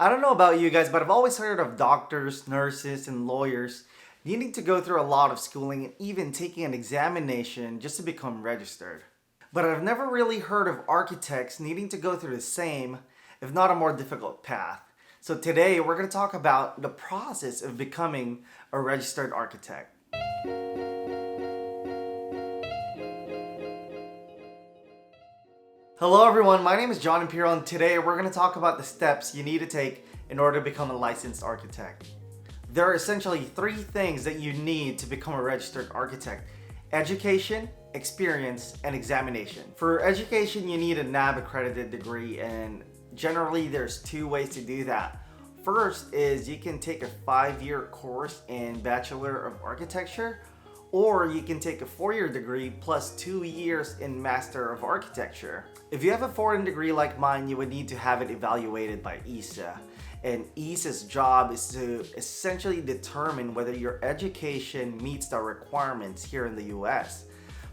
I don't know about you guys, but I've always heard of doctors, nurses, and lawyers needing to go through a lot of schooling and even taking an examination just to become registered. But I've never really heard of architects needing to go through the same, if not a more difficult path. So today we're going to talk about the process of becoming a registered architect. Hello everyone, my name is John Imperial and today we're going to talk about the steps you need to take in order to become a licensed architect. There are essentially three things that you need to become a registered architect: education, experience, and examination. For education, you need a NAB accredited degree, and generally there's two ways to do that. First is you can take a 5-year course in Bachelor of Architecture, or you can take a 4-year degree plus 2 years in Master of Architecture. If you have a foreign degree like mine, you would need to have it evaluated by ISA. And ISA's job is to essentially determine whether your education meets the requirements here in the US.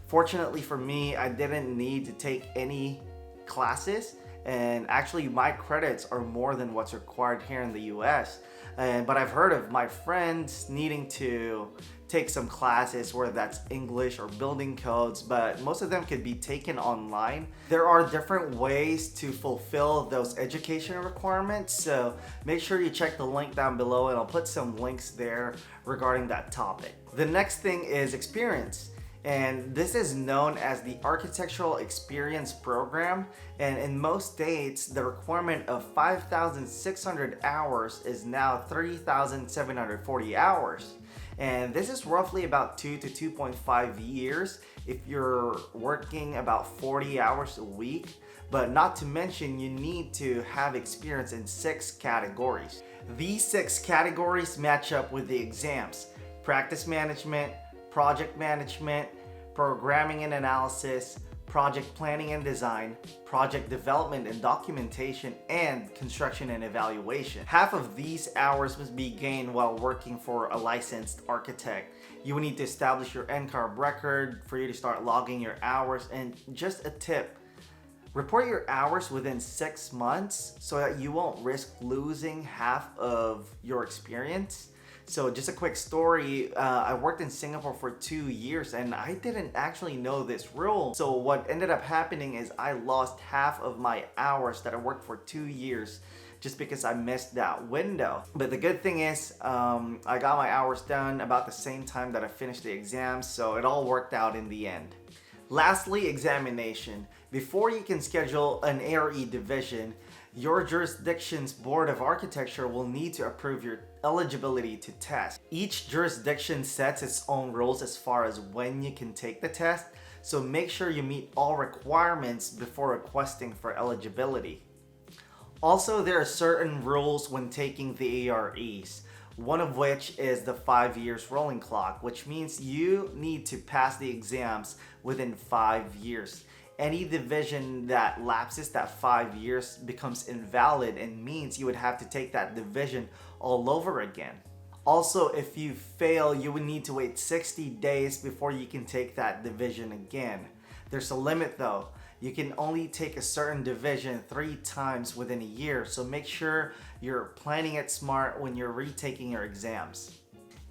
Fortunately for me, I didn't need to take any classes, and actually my credits are more than what's required here in the US. But I've heard of my friends needing to take some classes, whether that's English or building codes, but most of them could be taken online. There are different ways to fulfill those education requirements, so make sure you check the link down below and I'll put some links there regarding that topic. The next thing is experience. And this is known as the Architectural Experience Program, and in most states the requirement of 5,600 hours is now 3,740 hours, and this is roughly about 2 to 2.5 years if you're working about 40 hours a week. But not to mention, you need to have experience in 6 categories. These 6 categories match up with the exams: practice management, project management, programming and analysis, project planning and design, project development and documentation, and construction and evaluation. Half of these hours must be gained while working for a licensed architect. You will need to establish your NCARB record for you to start logging your hours. And just a tip, report your hours within 6 months so that you won't risk losing half of your experience. So just a quick story, I worked in Singapore for 2 years and I didn't actually know this rule. So what ended up happening is I lost half of my hours that I worked for 2 years just because I missed that window. But the good thing is I got my hours done about the same time that I finished the exams, so it all worked out in the end. Lastly, examination. Before you can schedule an ARE division, your jurisdiction's Board of Architecture will need to approve your eligibility to test. Each jurisdiction sets its own rules as far as when you can take the test, so make sure you meet all requirements before requesting for eligibility. Also, there are certain rules when taking the AREs, one of which is the 5 years rolling clock, which means you need to pass the exams within 5 years. Any division that lapses that 5 years becomes invalid and means you would have to take that division all over again. Also, if you fail, you would need to wait 60 days before you can take that division again. There's a limit though. You can only take a certain division 3 times within a year, so make sure you're planning it smart when you're retaking your exams.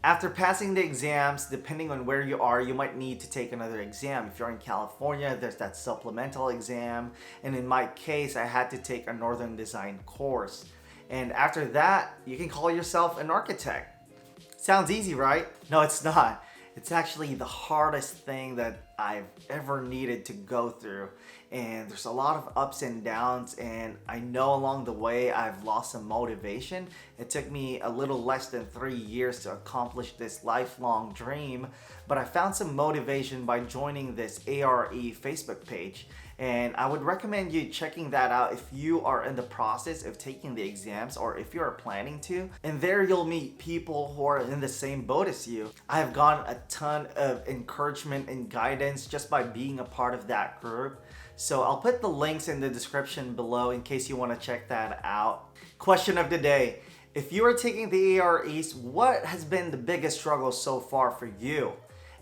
After passing the exams, depending on where you are, you might need to take another exam. If you're in California, there's that supplemental exam, and in my case, I had to take a Northern Design course. And after that, you can call yourself an architect. Sounds easy, right? No, it's not. It's actually the hardest thing that I've ever needed to go through, and there's a lot of ups and downs, and I know along the way I've lost some motivation. It took me a little less than 3 years to accomplish this lifelong dream, but I found some motivation by joining this ARE Facebook page, and I would recommend you checking that out if you are in the process of taking the exams or if you are planning to. And there you'll meet people who are in the same boat as you. I've gotten a ton of encouragement and guidance just by being a part of that group. So I'll put the links in the description below in case you want to check that out. Question of the day: if you are taking the AREs, what has been the biggest struggle so far for you?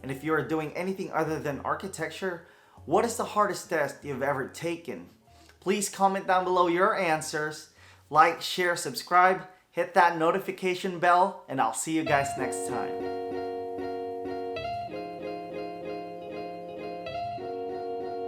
And if you are doing anything other than architecture, what is the hardest test you've ever taken? Please comment down below your answers. Like, share, subscribe, hit that notification bell, and I'll see you guys next time.